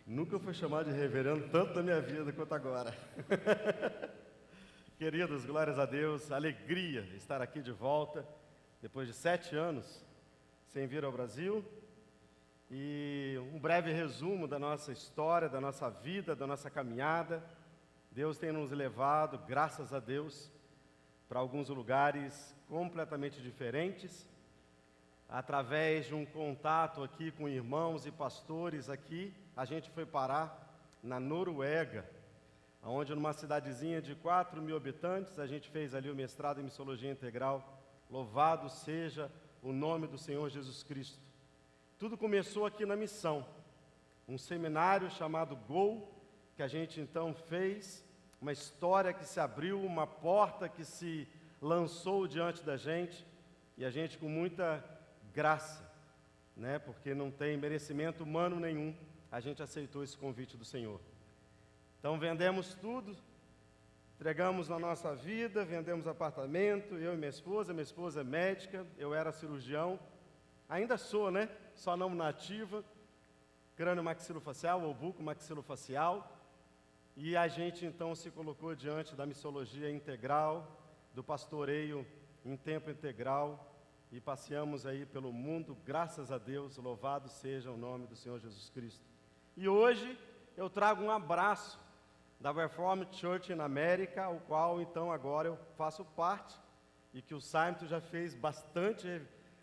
Nunca fui chamado de reverendo tanto na minha vida quanto agora. Queridos, glórias a Deus, alegria estar aqui de volta, depois de 7 anos sem vir ao Brasil. E um breve resumo da nossa história, da nossa vida, da nossa caminhada. Deus tem nos levado, graças a Deus, para alguns lugares completamente diferentes. Através de um contato aqui com irmãos e pastores aqui, a gente foi parar na Noruega, onde numa cidadezinha de 4.000 habitantes, a gente fez ali o mestrado em Missologia Integral. Louvado seja o nome do Senhor Jesus Cristo. Tudo começou aqui na missão, um seminário chamado GO, que a gente então fez, uma história que se abriu, uma porta que se lançou diante da gente, e a gente com muita graça, né, porque não tem merecimento humano nenhum, a gente aceitou esse convite do Senhor. Então vendemos tudo, entregamos na nossa vida, vendemos apartamento, eu e minha esposa é médica, eu era cirurgião, ainda sou, né, só não nativa, crânio maxilofacial ou buco maxilofacial, e a gente então se colocou diante da missologia integral, do pastoreio em tempo integral, e passeamos aí pelo mundo, graças a Deus, louvado seja o nome do Senhor Jesus Cristo. E hoje eu trago um abraço da Reformed Church in America, o qual então agora eu faço parte, e que o Simon já fez bastante,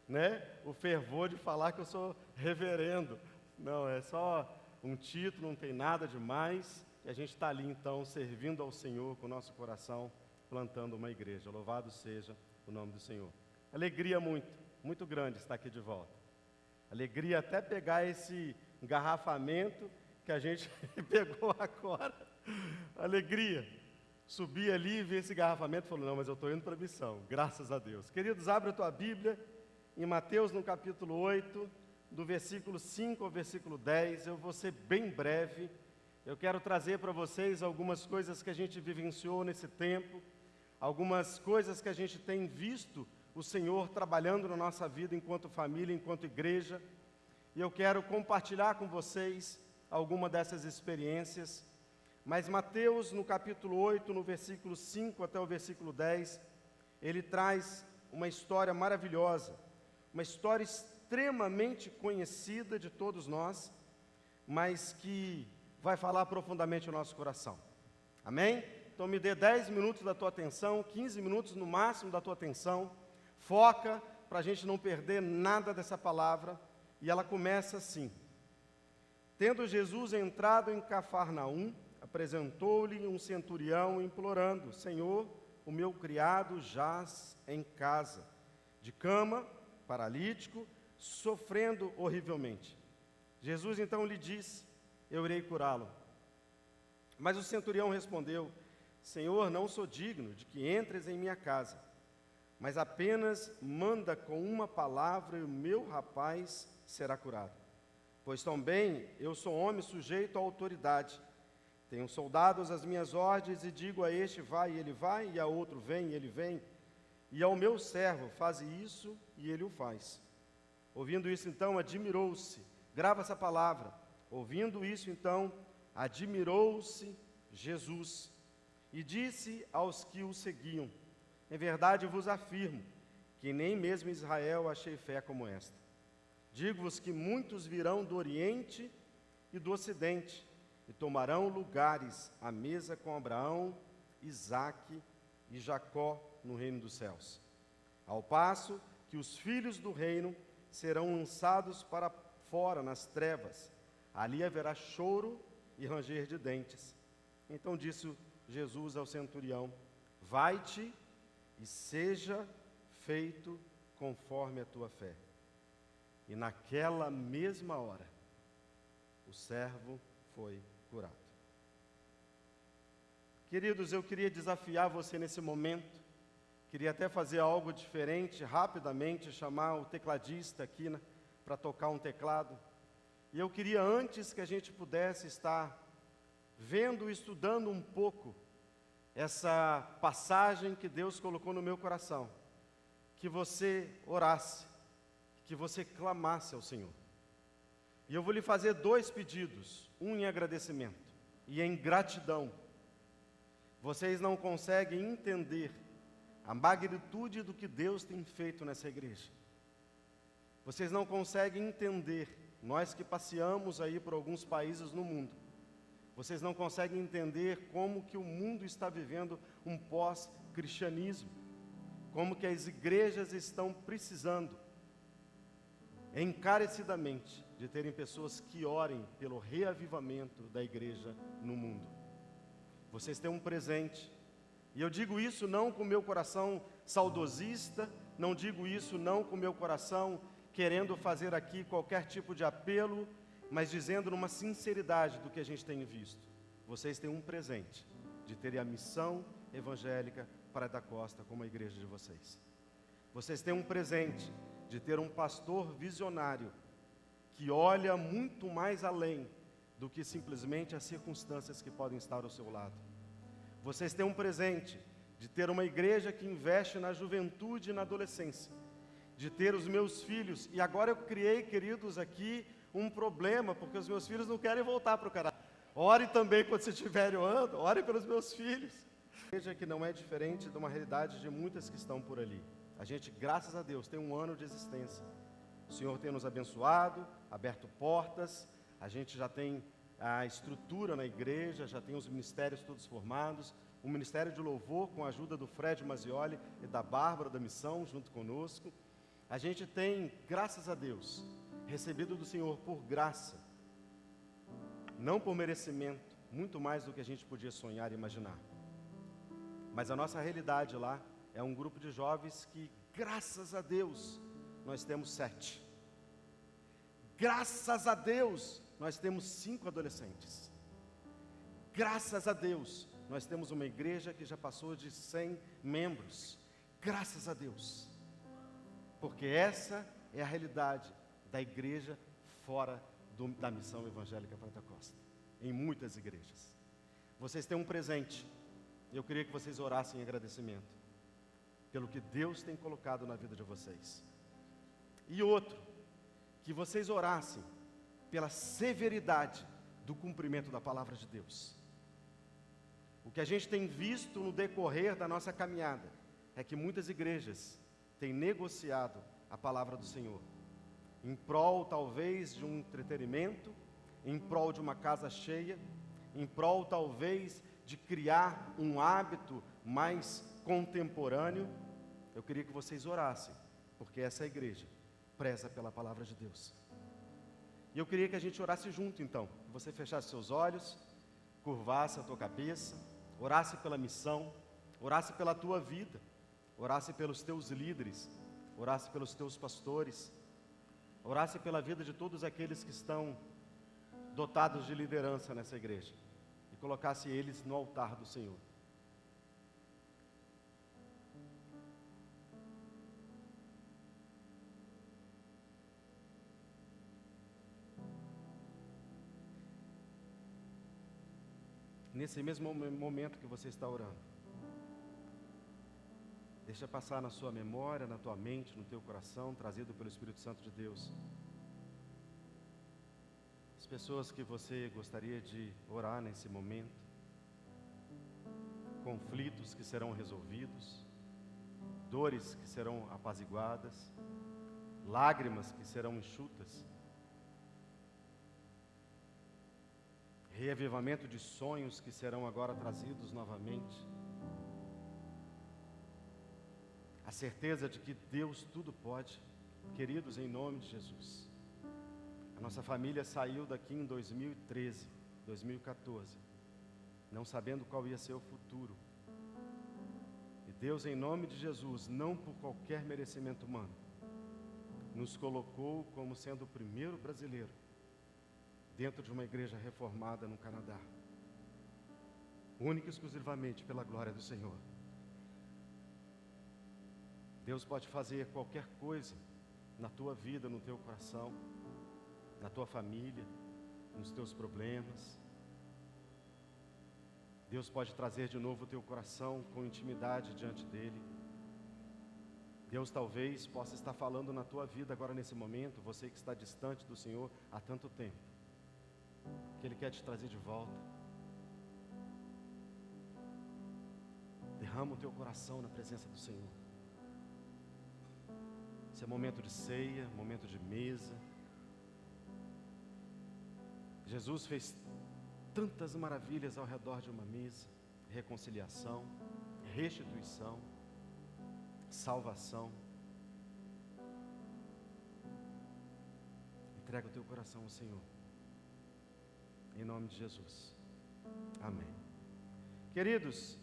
né, o fervor de falar que eu sou reverendo. Não, é só um título, não tem nada demais, e a gente está ali então servindo ao Senhor com o nosso coração, plantando uma igreja. Louvado seja o nome do Senhor. Alegria muito grande estar aqui de volta. Alegria até pegar esse engarrafamento que a gente pegou agora. Alegria. Subir ali e ver esse engarrafamento e falou, não, mas eu estou indo para a missão, graças a Deus. Queridos, abre a tua Bíblia em Mateus, no capítulo 8, do versículo 5 ao versículo 10. Eu vou ser bem breve. Eu quero trazer para vocês algumas coisas que a gente vivenciou nesse tempo, algumas coisas que a gente tem visto o Senhor trabalhando na nossa vida enquanto família, enquanto igreja, e eu quero compartilhar com vocês alguma dessas experiências. Mas Mateus, no capítulo 8, no versículo 5 até o versículo 10, ele traz uma história maravilhosa, uma história extremamente conhecida de todos nós, mas que vai falar profundamente o nosso coração. Amém? Então me dê 10 minutos da tua atenção, 15 minutos no máximo da tua atenção. Foca para a gente não perder nada dessa palavra. E ela começa assim: Tendo Jesus entrado em Cafarnaum, apresentou-lhe um centurião implorando, Senhor, o meu criado jaz em casa, de cama, paralítico, sofrendo horrivelmente. Jesus então lhe disse, eu irei curá-lo. Mas o centurião respondeu, Senhor, não sou digno de que entres em minha casa, mas apenas manda com uma palavra e o meu rapaz será curado. Pois também eu sou homem sujeito à autoridade. Tenho soldados às minhas ordens e digo a este vai e ele vai, e a outro vem e ele vem. E ao meu servo faze isso e ele o faz. Ouvindo isso então admirou-se, grava essa palavra, ouvindo isso então admirou-se Jesus e disse aos que o seguiam, em verdade vos afirmo, que nem mesmo em Israel achei fé como esta. Digo-vos que muitos virão do Oriente e do Ocidente, e tomarão lugares à mesa com Abraão, Isaque e Jacó no reino dos céus. Ao passo que os filhos do reino serão lançados para fora nas trevas, ali haverá choro e ranger de dentes. Então disse Jesus ao centurião, vai-te, e seja feito conforme a tua fé. E naquela mesma hora, o servo foi curado. Queridos, eu queria desafiar você nesse momento, queria até fazer algo diferente, rapidamente, chamar o tecladista aqui, né, para tocar um teclado. E eu queria, antes que a gente pudesse estar vendo e estudando um pouco essa passagem que Deus colocou no meu coração, que você orasse, que você clamasse ao Senhor. E eu vou lhe fazer 2 pedidos, um em agradecimento e em gratidão. Vocês não conseguem entender a magnitude do que Deus tem feito nessa igreja. Vocês não conseguem entender, nós que passeamos aí por alguns países no mundo, vocês não conseguem entender como que o mundo está vivendo um pós-cristianismo, como que as igrejas estão precisando encarecidamente de terem pessoas que orem pelo reavivamento da igreja no mundo. Vocês têm um presente, e eu digo isso não com meu coração saudosista, não digo isso não com meu coração querendo fazer aqui qualquer tipo de apelo, mas dizendo numa sinceridade do que a gente tem visto. Vocês têm um presente de terem a missão evangélica Praia da Costa como a igreja de vocês. Vocês têm um presente de ter um pastor visionário que olha muito mais além do que simplesmente as circunstâncias que podem estar ao seu lado. Vocês têm um presente de ter uma igreja que investe na juventude e na adolescência, de ter os meus filhos, e agora eu criei, queridos, aqui um problema, porque os meus filhos não querem voltar para o Canadá. Ore também quando vocês estiverem orando, ore pelos meus filhos. Veja que não é diferente de uma realidade de muitas que estão por ali. A gente, graças a Deus, tem um ano de existência. O Senhor tem nos abençoado, aberto portas, a gente já tem a estrutura na igreja, já tem os ministérios todos formados, o Ministério de Louvor com a ajuda do Fred Mazioli e da Bárbara da Missão junto conosco. A gente tem, graças a Deus, recebido do Senhor por graça, não por merecimento, muito mais do que a gente podia sonhar e imaginar. Mas a nossa realidade lá é um grupo de jovens que, graças a Deus, nós temos 7. Graças a Deus, nós temos 5 adolescentes. Graças a Deus, nós temos uma igreja que já passou de 100 membros. Graças a Deus. Porque essa é a realidade da igreja fora da missão evangélica Praia da Costa. Em muitas igrejas. Vocês têm um presente. Eu queria que vocês orassem em agradecimento pelo que Deus tem colocado na vida de vocês. E outro, que vocês orassem pela severidade do cumprimento da palavra de Deus. O que a gente tem visto no decorrer da nossa caminhada é que muitas igrejas têm negociado a palavra do Senhor, em prol talvez de um entretenimento, em prol de uma casa cheia, em prol talvez de criar um hábito mais contemporâneo. Eu queria que vocês orassem, porque essa igreja preza pela palavra de Deus. E eu queria que a gente orasse junto então, que você fechasse seus olhos, curvasse a tua cabeça, orasse pela missão, orasse pela tua vida, orasse pelos teus líderes, orasse pelos teus pastores, orasse pela vida de todos aqueles que estão dotados de liderança nessa igreja, e colocasse eles no altar do Senhor. Nesse mesmo momento que você está orando, deixa passar na sua memória, na tua mente, no teu coração, trazido pelo Espírito Santo de Deus, as pessoas que você gostaria de orar nesse momento, conflitos que serão resolvidos, dores que serão apaziguadas, lágrimas que serão enxutas, reavivamento de sonhos que serão agora trazidos novamente, a certeza de que Deus tudo pode. Queridos, em nome de Jesus, a nossa família saiu daqui em 2013, 2014, não sabendo qual ia ser o futuro, e Deus, em nome de Jesus, não por qualquer merecimento humano, nos colocou como sendo o primeiro brasileiro dentro de uma igreja reformada no Canadá, única e exclusivamente pela glória do Senhor. Deus pode fazer qualquer coisa na tua vida, no teu coração, na tua família, nos teus problemas. Deus pode trazer de novo o teu coração com intimidade diante dEle. Deus talvez possa estar falando na tua vida agora nesse momento, você que está distante do Senhor há tanto tempo, que Ele quer te trazer de volta. Derrama o teu coração na presença do Senhor. Esse é momento de ceia, momento de mesa. Jesus fez tantas maravilhas ao redor de uma mesa: reconciliação, restituição, salvação. Entrega o teu coração ao Senhor, em nome de Jesus. Amém. Queridos,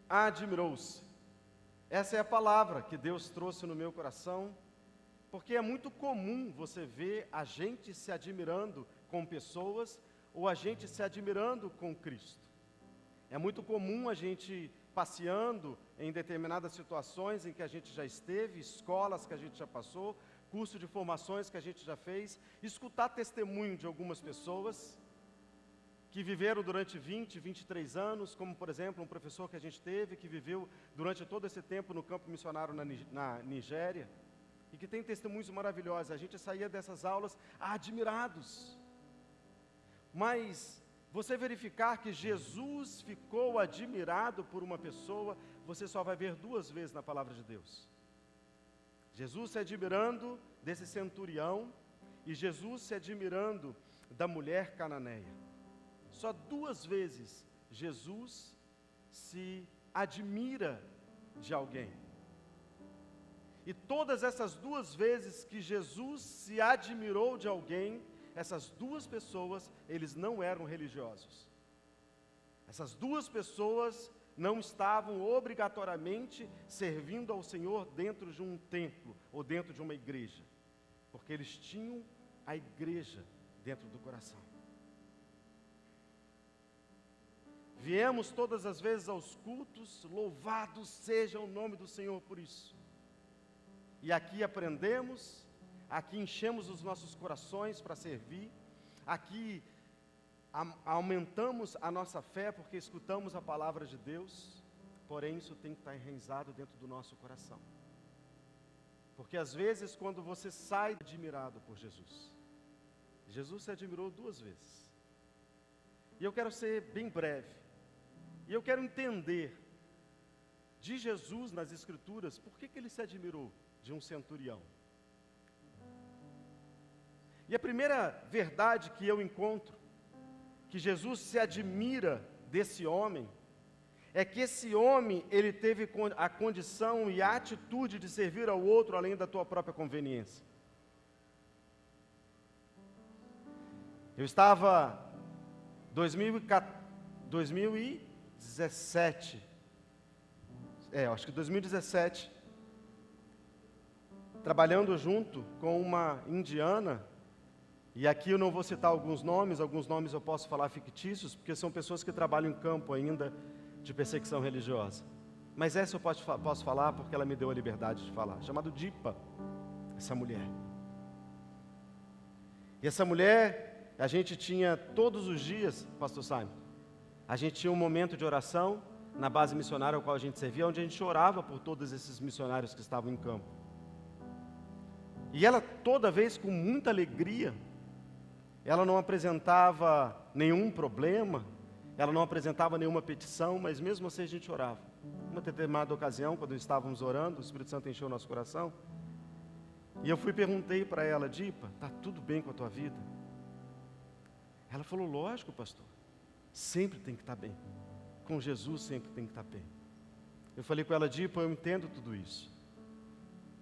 admirou-se. Essa é a palavra que Deus trouxe no meu coração, porque é muito comum você ver a gente se admirando com pessoas ou a gente se admirando com Cristo. É muito comum a gente passeando em determinadas situações em que a gente já esteve, escolas que a gente já passou, curso de formações que a gente já fez, escutar testemunho de algumas pessoas que viveram durante 20, 23 anos, como por exemplo um professor que a gente teve, que viveu durante todo esse tempo no campo missionário na Nigéria, e que tem testemunhos maravilhosos. A gente saía dessas aulas admirados. Mas você verificar que Jesus ficou admirado por uma pessoa, você só vai ver 2 vezes na palavra de Deus. Jesus se admirando desse centurião e Jesus se admirando da mulher cananeia. Só 2 vezes Jesus se admira de alguém. E todas essas 2 vezes que Jesus se admirou de alguém, essas 2 pessoas, eles não eram religiosos. Essas 2 pessoas não estavam obrigatoriamente servindo ao Senhor dentro de um templo ou dentro de uma igreja, porque eles tinham a igreja dentro do coração. Viemos todas as vezes aos cultos, louvado seja o nome do Senhor por isso. E aqui aprendemos, aqui enchemos os nossos corações para servir, aqui aumentamos a nossa fé porque escutamos a palavra de Deus, porém isso tem que estar enraizado dentro do nosso coração. Porque às vezes quando você sai admirado por Jesus, Jesus se admirou 2 vezes. E eu quero ser bem breve, e eu quero entender de Jesus nas Escrituras, por que ele se admirou de um centurião. E a primeira verdade que eu encontro, que Jesus se admira desse homem, é que esse homem, ele teve a condição e a atitude de servir ao outro além da tua própria conveniência. Eu estava 2017, acho que 2017, trabalhando junto com uma indiana, e aqui eu não vou citar alguns nomes eu posso falar fictícios, porque são pessoas que trabalham em campo ainda de perseguição religiosa. Mas essa eu posso falar porque ela me deu a liberdade de falar, chamado Dipa, essa mulher. E essa mulher, a gente tinha todos os dias, pastor Simon, a gente tinha um momento de oração na base missionária ao qual a gente servia, onde a gente orava por todos esses missionários que estavam em campo. E ela toda vez com muita alegria, ela não apresentava nenhum problema, ela não apresentava nenhuma petição, mas mesmo assim a gente orava. Uma determinada ocasião, quando estávamos orando, o Espírito Santo encheu o nosso coração, e eu perguntei para ela: Dipa, está tudo bem com a tua vida? Ela falou: lógico, pastor, sempre tem que estar bem, com Jesus sempre tem que estar bem. Eu falei com ela: Dipa, eu entendo tudo isso.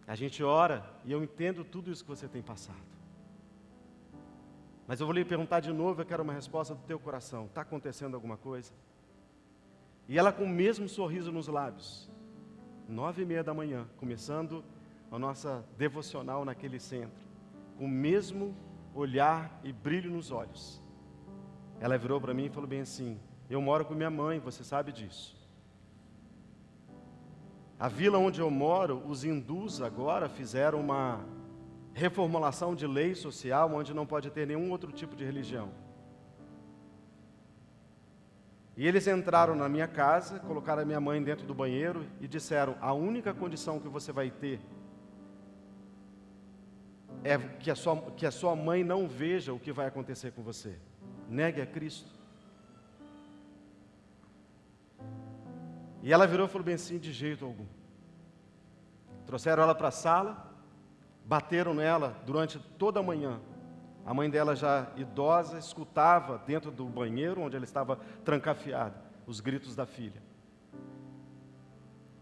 A gente ora e eu entendo tudo isso que você tem passado. Mas eu vou lhe perguntar de novo, eu quero uma resposta do teu coração. Está acontecendo alguma coisa? E ela com o mesmo sorriso nos lábios, 9h30 da manhã, começando a nossa devocional naquele centro, com o mesmo olhar e brilho nos olhos. Ela virou para mim e falou bem assim: eu moro com minha mãe, você sabe disso. A vila onde eu moro, os hindus agora fizeram uma reformulação de lei social, onde não pode ter nenhum outro tipo de religião. E eles entraram na minha casa, colocaram a minha mãe dentro do banheiro e disseram: a única condição que você vai ter é que a sua mãe não veja o que vai acontecer com você. Negue a Cristo. E ela virou e falou bem assim: de jeito algum. Trouxeram ela para a sala, bateram nela durante toda a manhã. A mãe dela, já idosa, escutava dentro do banheiro, onde ela estava trancafiada, os gritos da filha.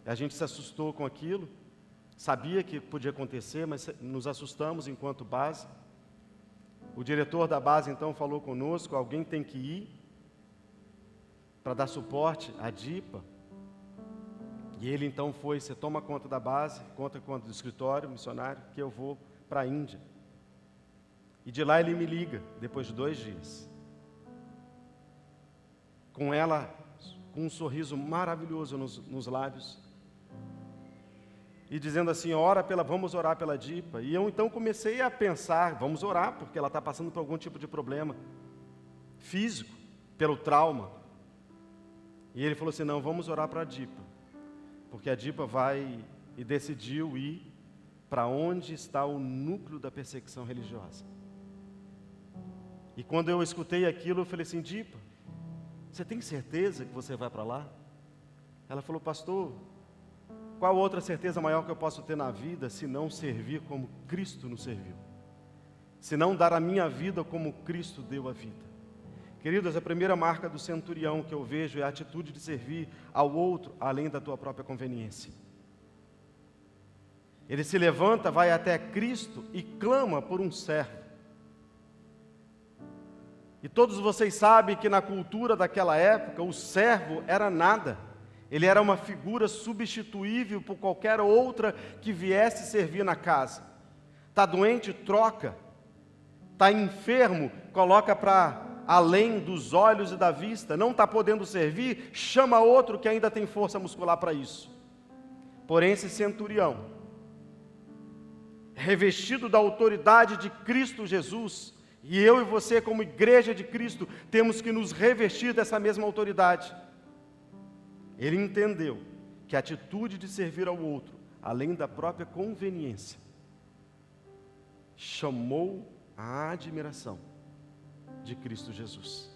A gente se assustou com aquilo, sabia que podia acontecer, mas nos assustamos enquanto base. O diretor da base então falou conosco: alguém tem que ir para dar suporte à DIPA. E ele então foi: você toma conta da base, conta do escritório missionário, que eu vou para a Índia. E de lá ele me liga, depois de 2 dias, com ela, com um sorriso maravilhoso nos lábios, e dizendo assim: vamos orar pela DIPA. E eu então comecei a pensar: vamos orar, porque ela está passando por algum tipo de problema físico, pelo trauma. E ele falou assim: não, vamos orar para a DIPA, porque a DIPA vai e decidiu ir para onde está o núcleo da perseguição religiosa. E quando eu escutei aquilo, eu falei assim: DIPA, você tem certeza que você vai para lá? Ela falou: pastor, qual outra certeza maior que eu posso ter na vida, se não servir como Cristo nos serviu? Se não dar a minha vida como Cristo deu a vida? Queridos, a primeira marca do centurião que eu vejo é a atitude de servir ao outro, além da tua própria conveniência. Ele se levanta, vai até Cristo e clama por um servo. E todos vocês sabem que na cultura daquela época, o servo era nada. Ele era uma figura substituível por qualquer outra que viesse servir na casa. Está doente? Troca. Está enfermo? Coloca para além dos olhos e da vista. Não está podendo servir? Chama outro que ainda tem força muscular para isso. Porém, esse centurião, revestido da autoridade de Cristo Jesus, e eu e você, como igreja de Cristo, temos que nos revestir dessa mesma autoridade. Ele entendeu que a atitude de servir ao outro, além da própria conveniência, chamou a admiração de Cristo Jesus.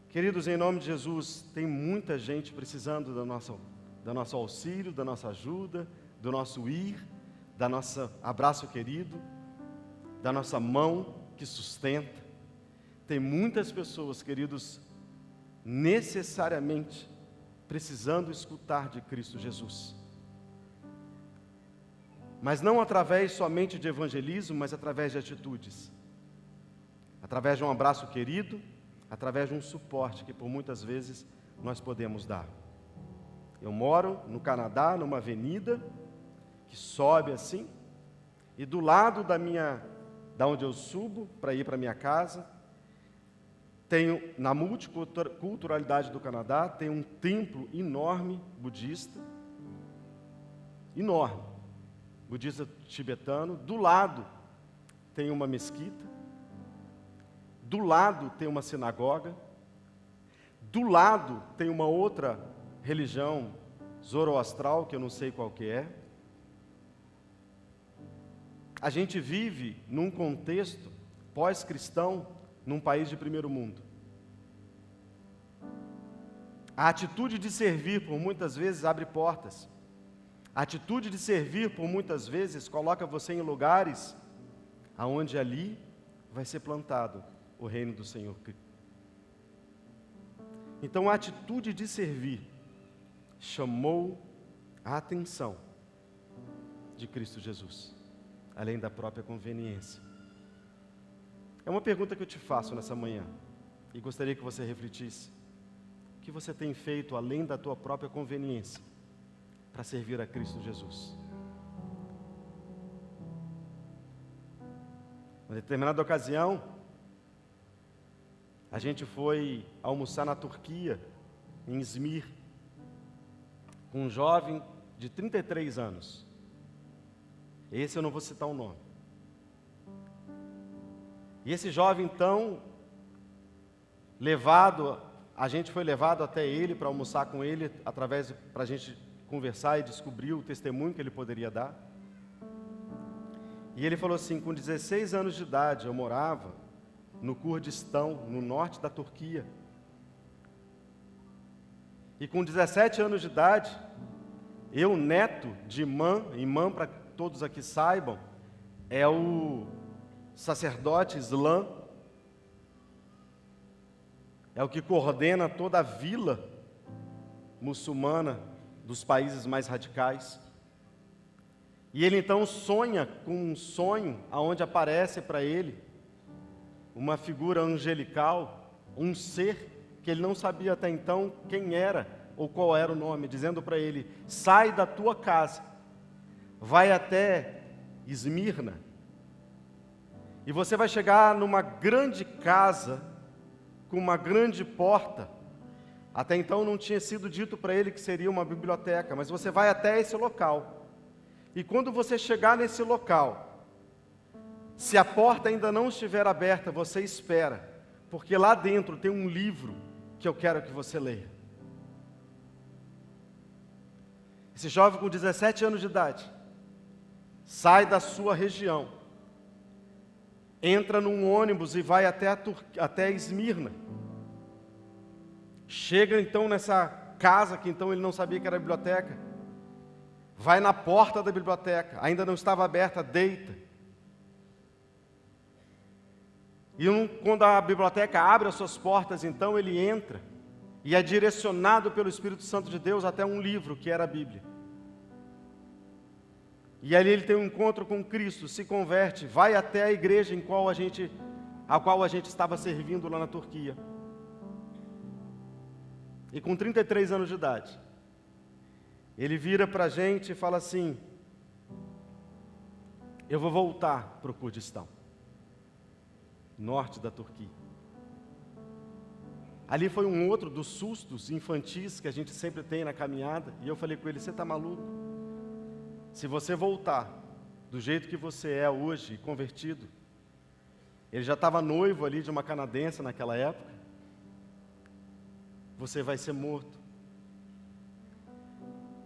Queridos, em nome de Jesus, tem muita gente precisando do nosso auxílio, da nossa ajuda, do nosso ir, da nossa abraço querido, da nossa mão que sustenta. Tem muitas pessoas, queridos, necessariamente precisando escutar de Cristo Jesus. Mas não através somente de evangelismo, mas através de atitudes. Através de um abraço querido, através de um suporte que por muitas vezes nós podemos dar. Eu moro no Canadá, numa avenida que sobe assim, e do lado da onde eu subo para ir para minha casa, tenho, na multiculturalidade do Canadá, tem um templo enorme budista, enorme, budista tibetano. Do lado tem uma mesquita, do lado tem uma sinagoga, do lado tem uma outra religião zoroastral, que eu não sei qual que é. A gente vive num contexto pós-cristão, num país de primeiro mundo. A atitude de servir, por muitas vezes, abre portas. A atitude de servir, por muitas vezes, coloca você em lugares aonde ali vai ser plantado o reino do Senhor. Então, a atitude de servir chamou a atenção de Cristo Jesus, além da própria conveniência. É uma pergunta que eu te faço nessa manhã, e gostaria que você refletisse. O que você tem feito além da tua própria conveniência para servir a Cristo Jesus? Em determinada ocasião, a gente foi almoçar na Turquia, em Izmir, com um jovem de 33 anos. Esse eu não vou citar o nome. E esse jovem, então, a gente foi levado até ele para almoçar com ele, para a gente conversar e descobrir o testemunho que ele poderia dar. E ele falou assim, com 16 anos de idade, eu morava no Kurdistão, no norte da Turquia. E com 17 anos de idade, eu, neto de imã para que todos aqui saibam, é o sacerdote islã, é o que coordena toda a vila muçulmana dos países mais radicais. E ele então sonha com um sonho onde aparece para ele uma figura angelical, um ser que ele não sabia até então quem era ou qual era o nome, dizendo para ele, sai da tua casa, vai até Esmirna, e você vai chegar numa grande casa, com uma grande porta. Até então não tinha sido dito para ele que seria uma biblioteca, mas você vai até esse local. E quando você chegar nesse local, se a porta ainda não estiver aberta, você espera, porque lá dentro tem um livro que eu quero que você leia. Esse jovem com 17 anos de idade, sai da sua região, entra num ônibus e vai até Esmirna. Chega então nessa casa, que então ele não sabia que era biblioteca, vai na porta da biblioteca, ainda não estava aberta, deita. E quando a biblioteca abre as suas portas, então ele entra, e é direcionado pelo Espírito Santo de Deus até um livro, que era a Bíblia. E ali ele tem um encontro com Cristo, se converte, vai até a igreja a qual a gente estava servindo lá na Turquia. E com 33 anos de idade, ele vira para a gente e fala assim, eu vou voltar para o Kurdistão, norte da Turquia. Ali foi um outro dos sustos infantis que a gente sempre tem na caminhada, e eu falei com ele, você está maluco? Se você voltar do jeito que você é hoje, convertido, ele já estava noivo ali de uma canadense naquela época, você vai ser morto.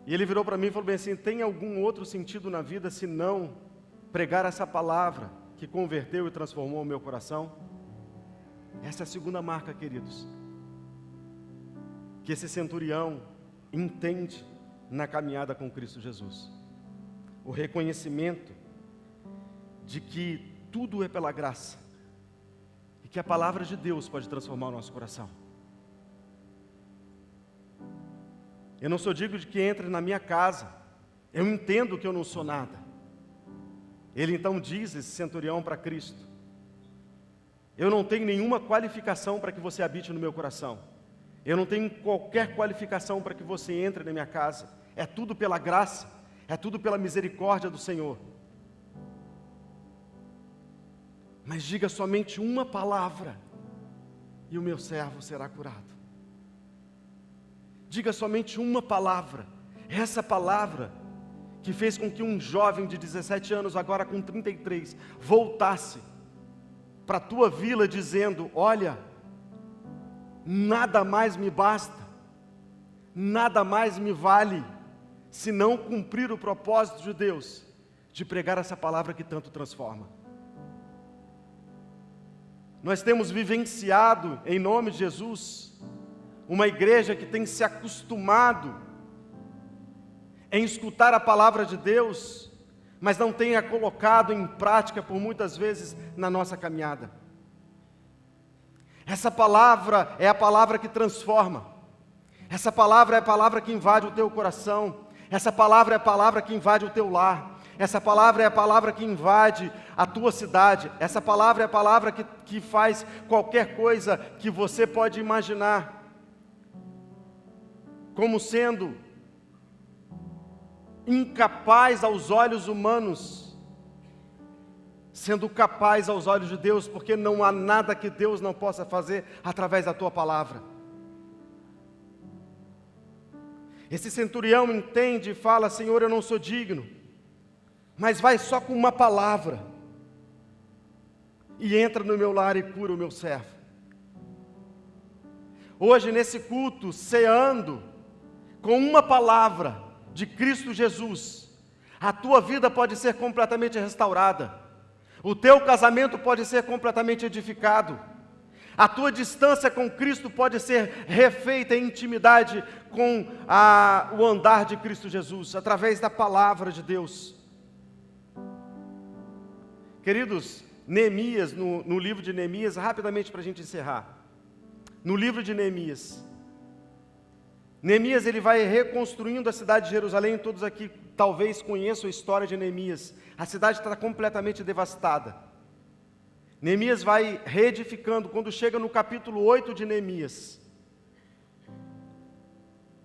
E ele virou para mim e falou bem assim, tem algum outro sentido na vida senão pregar essa palavra que converteu e transformou o meu coração? Essa é a segunda marca, queridos, que esse centurião entende na caminhada com Cristo Jesus. O reconhecimento de que tudo é pela graça e que a palavra de Deus pode transformar o nosso coração. Eu não sou digno de que entre na minha casa, eu entendo que eu não sou nada. Ele então diz, esse centurião, para Cristo, eu não tenho nenhuma qualificação para que você habite no meu coração, eu não tenho qualquer qualificação para que você entre na minha casa, é tudo pela graça, é tudo pela misericórdia do Senhor. Mas diga somente uma palavra, e o meu servo será curado. Diga somente uma palavra, essa palavra que fez com que um jovem de 17 anos, agora com 33, voltasse para a tua vila dizendo, olha, nada mais me basta, nada mais me vale, se não cumprir o propósito de Deus, de pregar essa palavra que tanto transforma. Nós temos vivenciado, em nome de Jesus, uma igreja que tem se acostumado em escutar a palavra de Deus, mas não tem a colocado em prática por muitas vezes na nossa caminhada. Essa palavra é a palavra que transforma, essa palavra é a palavra que invade o teu coração, essa palavra é a palavra que invade o teu lar, essa palavra é a palavra que invade a tua cidade, essa palavra é a palavra que faz qualquer coisa que você pode imaginar como sendo incapaz aos olhos humanos, sendo capaz aos olhos de Deus, porque não há nada que Deus não possa fazer através da tua palavra. Esse centurião entende e fala, Senhor, eu não sou digno, mas vai só com uma palavra, e entra no meu lar e cura o meu servo. Hoje nesse culto, ceando, com uma palavra de Cristo Jesus, A tua vida pode ser completamente restaurada. O teu casamento pode ser completamente edificado. A tua distância com Cristo pode ser refeita em intimidade com o andar de Cristo Jesus, através da palavra de Deus. Queridos, Neemias, no livro de Neemias, rapidamente para a gente encerrar. No livro de Neemias, ele vai reconstruindo a cidade de Jerusalém. Todos aqui talvez conheçam a história de Neemias. A cidade está completamente devastada. Neemias vai reedificando. Quando chega no capítulo 8 de Neemias,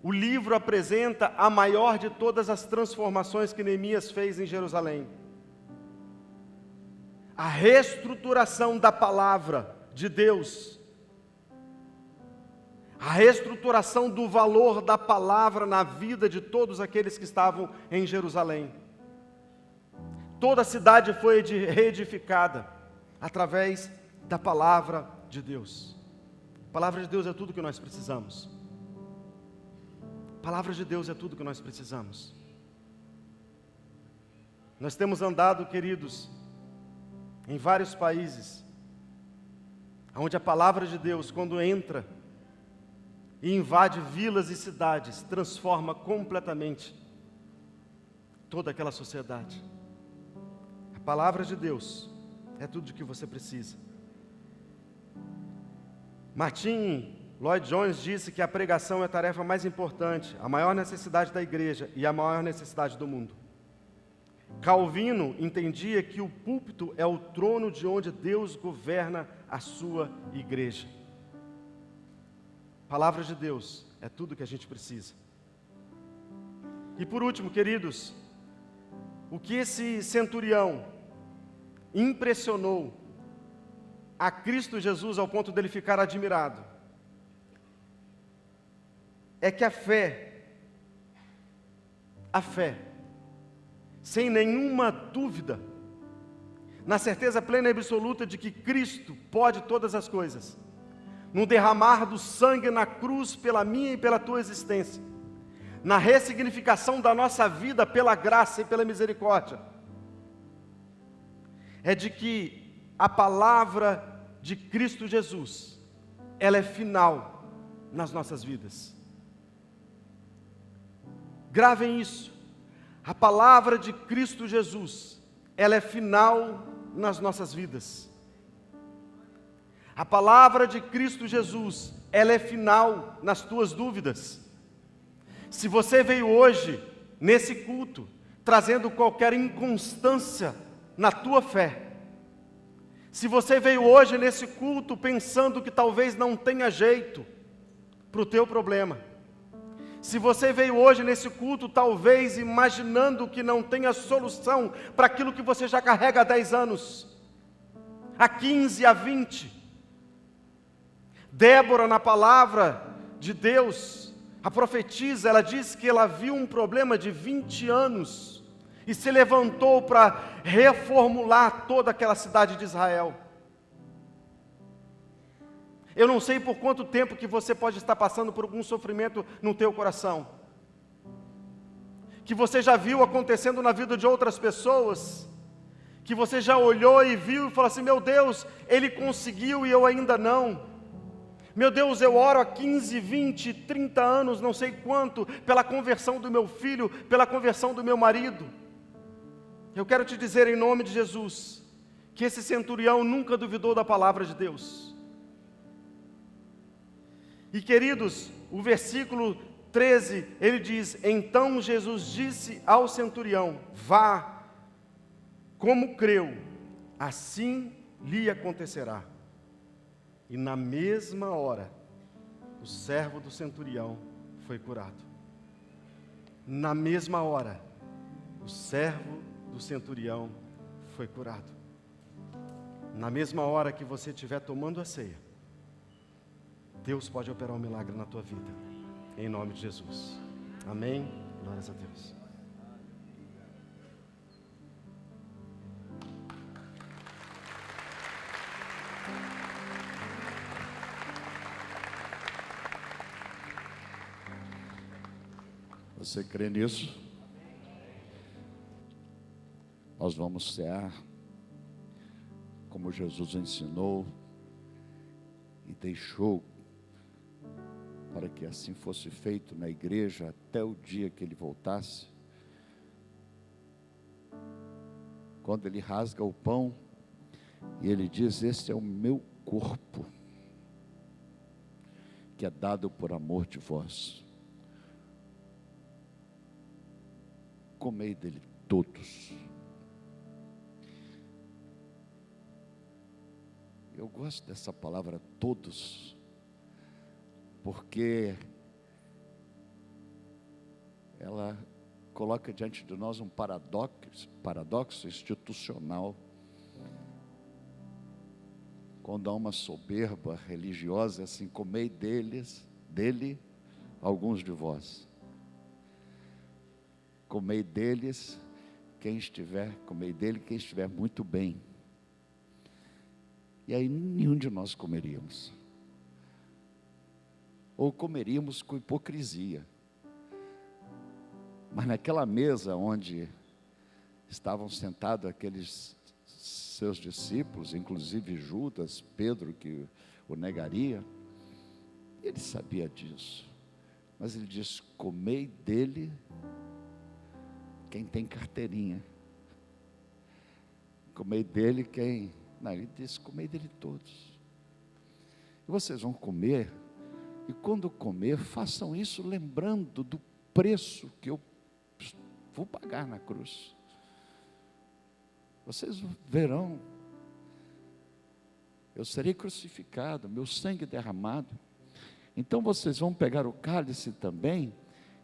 o livro apresenta a maior de todas as transformações que Neemias fez em Jerusalém. A reestruturação da palavra de Deus, a reestruturação do valor da palavra na vida de todos aqueles que estavam em Jerusalém. Toda a cidade foi reedificada através da palavra de Deus. A palavra de Deus é tudo que nós precisamos. A palavra de Deus é tudo que nós precisamos. Nós temos andado, queridos, em vários países, onde a palavra de Deus, quando entra e invade vilas e cidades, transforma completamente toda aquela sociedade. A palavra de Deus é tudo o que você precisa. Martin Lloyd Jones disse que a pregação é a tarefa mais importante, a maior necessidade da igreja e a maior necessidade do mundo. Calvino entendia que o púlpito é o trono de onde Deus governa a sua igreja. A palavra de Deus é tudo que a gente precisa. E por último, queridos, o que esse centurião impressionou a Cristo Jesus ao ponto dele ficar admirado é que a fé, sem nenhuma dúvida, na certeza plena e absoluta de que Cristo pode todas as coisas, no derramar do sangue na cruz pela minha e pela tua existência, na ressignificação da nossa vida pela graça e pela misericórdia, é de que a palavra de Cristo Jesus, ela é final nas nossas vidas. Gravem isso. A palavra de Cristo Jesus, ela é final nas nossas vidas. A palavra de Cristo Jesus, ela é final nas tuas dúvidas. Se você veio hoje, nesse culto, trazendo qualquer inconstância na tua fé, se você veio hoje nesse culto pensando que talvez não tenha jeito para o teu problema, se você veio hoje nesse culto talvez imaginando que não tenha solução para aquilo que você já carrega há 10 anos, há 15, há 20, Débora, na palavra de Deus, a profetisa, ela disse que ela viu um problema de 20 anos e se levantou para reformular toda aquela cidade de Israel. Eu não sei por quanto tempo que você pode estar passando por algum sofrimento no teu coração, que você já viu acontecendo na vida de outras pessoas, que você já olhou e viu e falou assim: meu Deus, ele conseguiu e eu ainda não. Meu Deus, eu oro há 15, 20, 30 anos, não sei quanto, pela conversão do meu filho, pela conversão do meu marido. Eu quero te dizer em nome de Jesus, que esse centurião nunca duvidou da palavra de Deus. E queridos, o versículo 13, ele diz: então Jesus disse ao centurião: vá, como creu, assim lhe acontecerá. E na mesma hora, o servo do centurião foi curado. Na mesma hora, o servo do centurião foi curado. Na mesma hora que você estiver tomando a ceia, Deus pode operar um milagre na tua vida, em nome de Jesus. Amém? Glórias a Deus. Você crê nisso? nós vamos cear, como Jesus ensinou e deixou para que assim fosse feito na igreja até o dia que ele voltasse. Quando ele rasga o pão e ele diz: este é o meu corpo, que é dado por amor de vós. Comei dele todos. Eu gosto dessa palavra todos, porque ela coloca diante de nós um paradoxo institucional. Quando há uma soberba religiosa, é assim: comei dele, alguns de vós. Comei dele quem estiver muito bem. E aí nenhum de nós comeríamos. Ou comeríamos com hipocrisia. Mas naquela mesa onde estavam sentados aqueles seus discípulos, inclusive Judas, Pedro, que o negaria, ele sabia disso. Mas ele diz: comei dele quem tem carteirinha. Comei dele quem... Não, ele disse: comei dele todos. E vocês vão comer, e quando comer, façam isso lembrando do preço que eu vou pagar na cruz. Vocês verão, eu serei crucificado, meu sangue derramado. Então vocês vão pegar o cálice também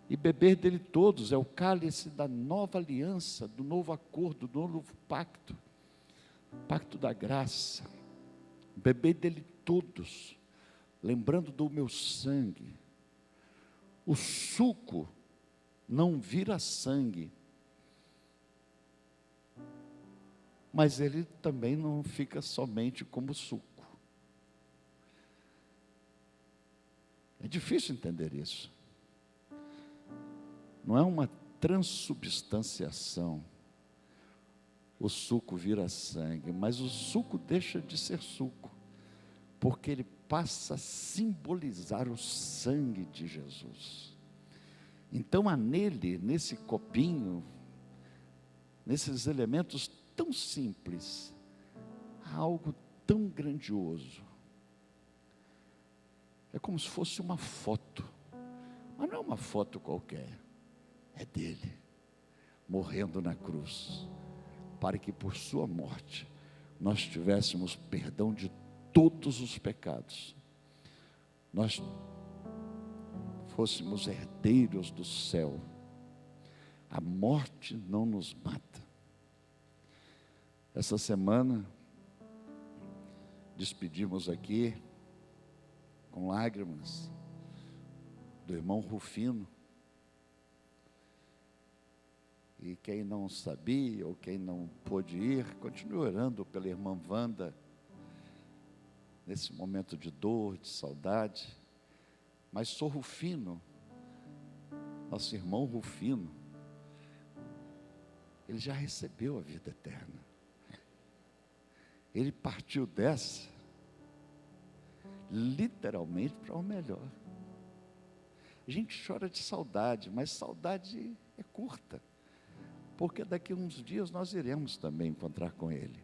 e beber dele todos. É o cálice da nova aliança, do novo acordo, do novo pacto, pacto da graça. Beber dele todos, lembrando do meu sangue. O suco não vira sangue, mas ele também não fica somente como suco. É difícil entender isso. Não é uma transubstanciação. O suco vira sangue, mas o suco deixa de ser suco, porque ele passa a simbolizar o sangue de Jesus. Então há nele, nesse copinho, nesses elementos tão simples, há algo tão grandioso. É como se fosse uma foto, mas não é uma foto qualquer, é dele, morrendo na cruz, para que por sua morte, nós tivéssemos perdão de todos os pecados, nós fôssemos herdeiros do céu. A morte não nos mata. Essa semana, despedimos aqui, com lágrimas, do irmão Rufino. E quem não sabia, ou quem não pôde ir, continue orando pela irmã Wanda, nesse momento de dor, de saudade. Mas Sor Rufino, nosso irmão Rufino, ele já recebeu a vida eterna. Ele partiu dessa, literalmente, para o melhor. A gente chora de saudade, mas saudade é curta, porque daqui a uns dias nós iremos também encontrar com Ele.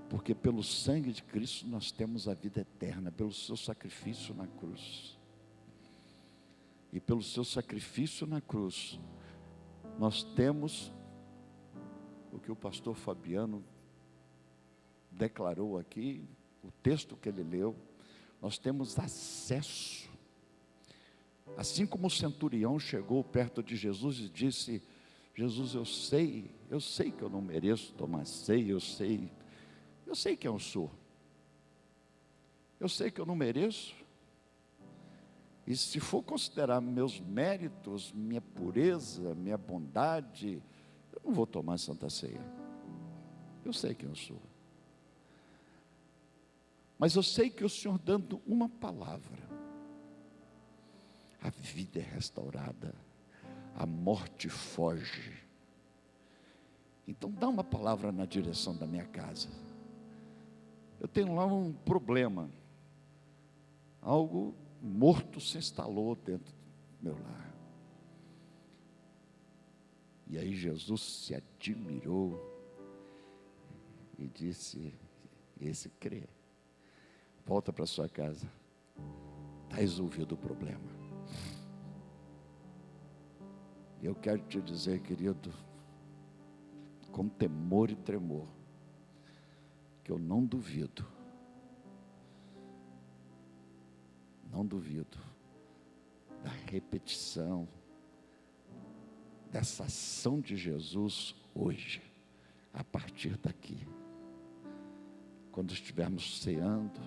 Porque pelo sangue de Cristo nós temos a vida eterna, pelo seu sacrifício na cruz. E pelo seu sacrifício na cruz, nós temos o que o pastor Fabiano declarou aqui, o texto que ele leu, nós temos acesso. Assim como o centurião chegou perto de Jesus e disse: Jesus, eu sei que eu não mereço tomar ceia, eu sei quem eu sou, eu sei que eu não mereço, e se for considerar meus méritos, minha pureza, minha bondade, eu não vou tomar santa ceia. Eu sei quem eu sou, mas eu sei que o Senhor, dando uma palavra, a vida é restaurada, a morte foge. Então dá uma palavra na direção da minha casa. Eu tenho lá um problema. Algo morto se instalou dentro do meu lar. E aí Jesus se admirou e disse: esse crê. Volta para sua casa. Está resolvido o problema. Eu quero te dizer, querido, com temor e tremor, que eu não duvido da repetição dessa ação de Jesus hoje, a partir daqui, quando estivermos ceando,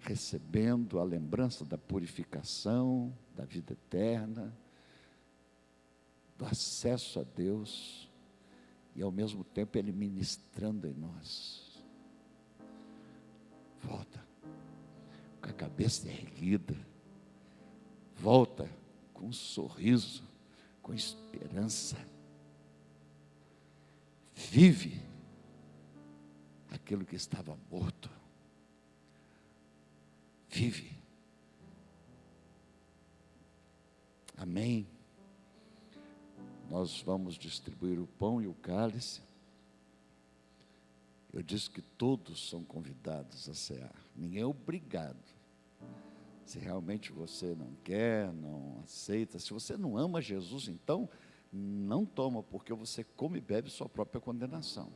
recebendo a lembrança da purificação, da vida eterna, do acesso a Deus, e ao mesmo tempo Ele ministrando em nós. Volta com a cabeça erguida, volta com um sorriso, com esperança, vive aquilo que estava morto, vive. Amém. Nós vamos distribuir o pão e o cálice. Eu disse que todos são convidados a cear, ninguém é obrigado. Se realmente você não quer, não aceita, se você não ama Jesus, então não toma, porque você come e bebe sua própria condenação.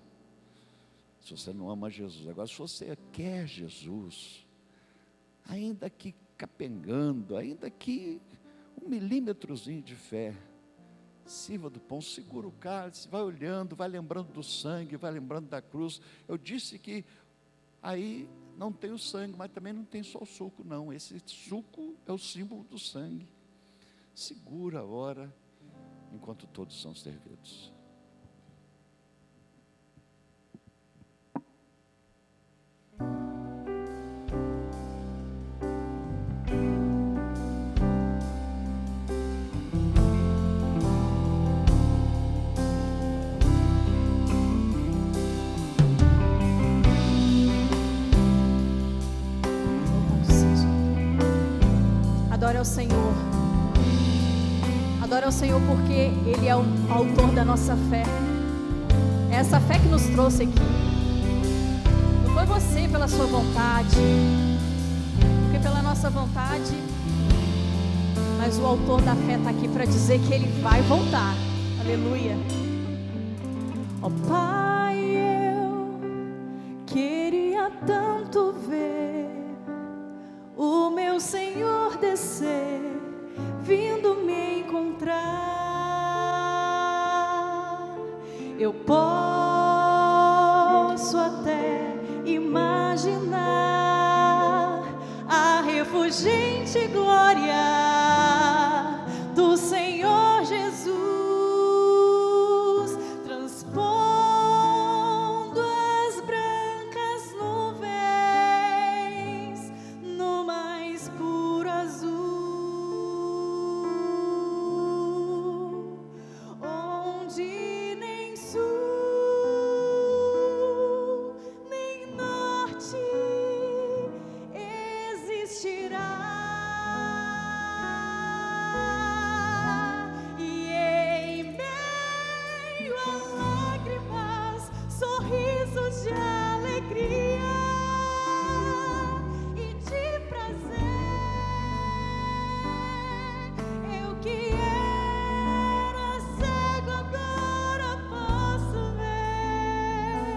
Se você não ama Jesus. Agora, se você quer Jesus, ainda que capengando, ainda que 1 milímetrozinho de fé, sirva do pão, segura o cálice, vai olhando, vai lembrando do sangue, vai lembrando da cruz. Eu disse que aí não tem o sangue, mas também não tem só o suco, não. Esse suco é o símbolo do sangue. Segura a hora, enquanto todos são servidos. Adore ao Senhor. Adore ao Senhor porque Ele é o autor da nossa fé. É essa fé que nos trouxe aqui. Não foi você pela sua vontade, porque pela nossa vontade, mas o autor da fé está aqui para dizer que Ele vai voltar. Aleluia. Ó Pai, eu queria tanto ver o meu Senhor descer, vindo me encontrar. Eu posso até imaginar a refulgente glória do Senhor Jesus, transpondo as brancas nuvens no mais puro azul, onde nem sul nem norte existirá. E em meio a lágrimas, sorrisos de alegria e de prazer, eu que era cego agora posso ver,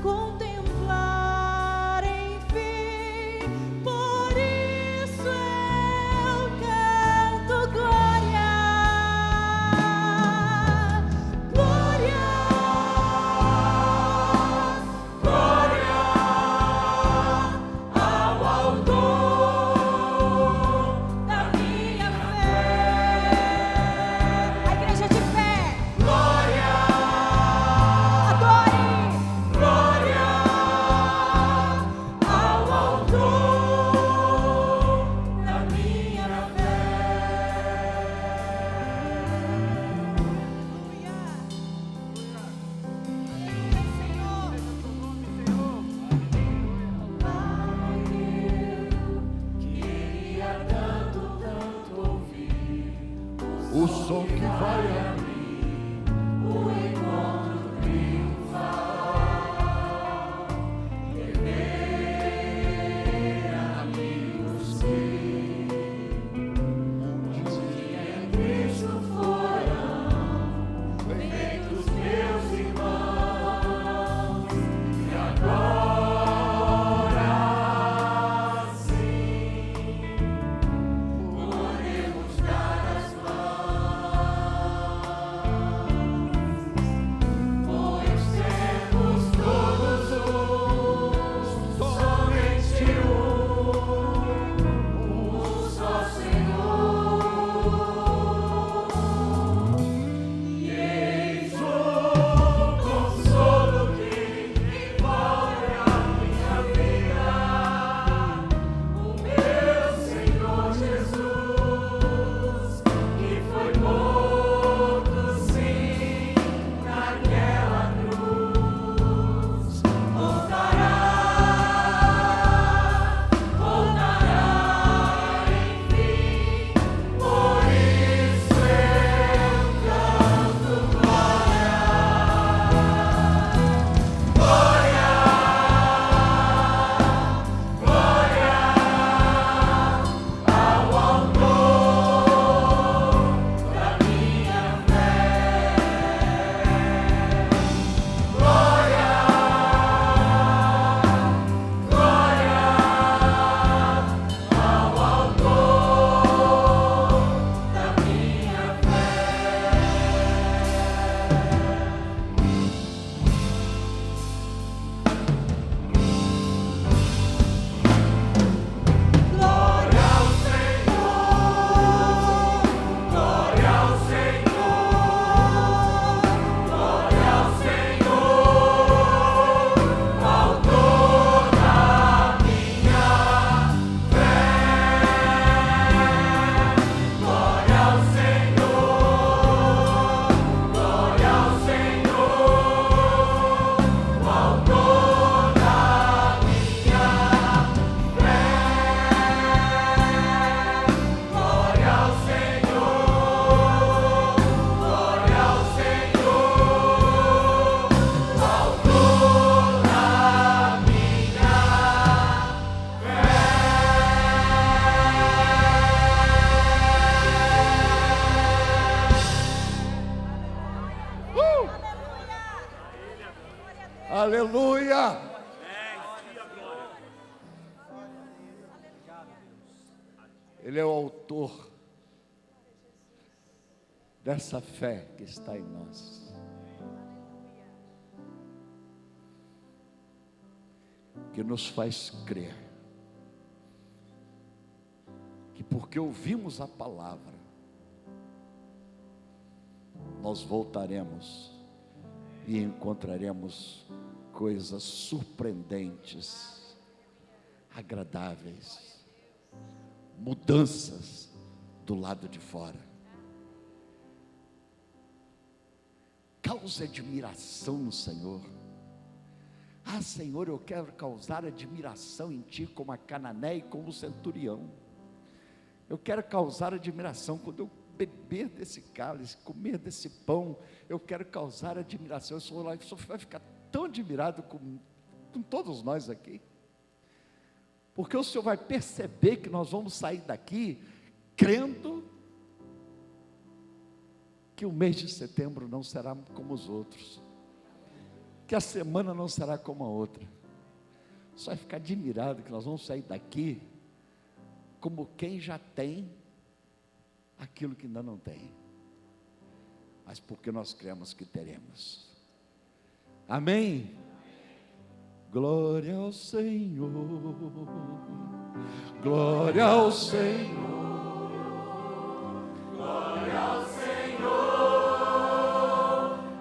contemplar, enfim. Por isso eu canto glória, o som que vai abrir. Aleluia! Ele é o autor dessa fé que está em nós. Que nos faz crer que porque ouvimos a palavra, nós voltaremos e encontraremos coisas surpreendentes, agradáveis, mudanças do lado de fora. Cause admiração no Senhor. Ah, Senhor, eu quero causar admiração em Ti, como a Cananeia e como o centurião. Eu quero causar admiração quando eu beber desse cálice, comer desse pão. Eu quero causar admiração. O Senhor vai ficar tão admirado com todos nós aqui, porque o Senhor vai perceber que nós vamos sair daqui crendo que o mês de setembro não será como os outros, que a semana não será como a outra. Só vai ficar admirado que nós vamos sair daqui como quem já tem aquilo que ainda não tem, mas porque nós cremos que teremos. Amém? Glória ao Senhor, glória ao Senhor, glória ao Senhor,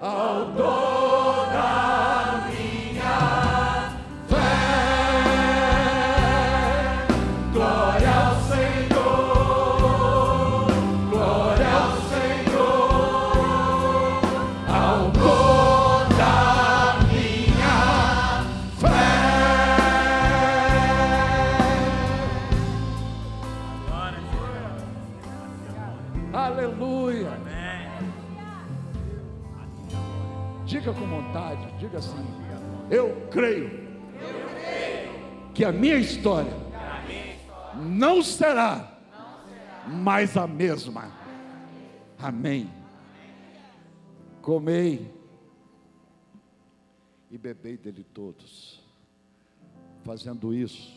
ao dono da minha fé. Glória ao Senhor, glória ao Senhor, ao dono da minha fé. Diga com vontade, diga assim: eu creio que a minha história não será mais a mesma. Amém. Comei e bebei dele todos, fazendo isso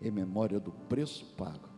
em memória do preço pago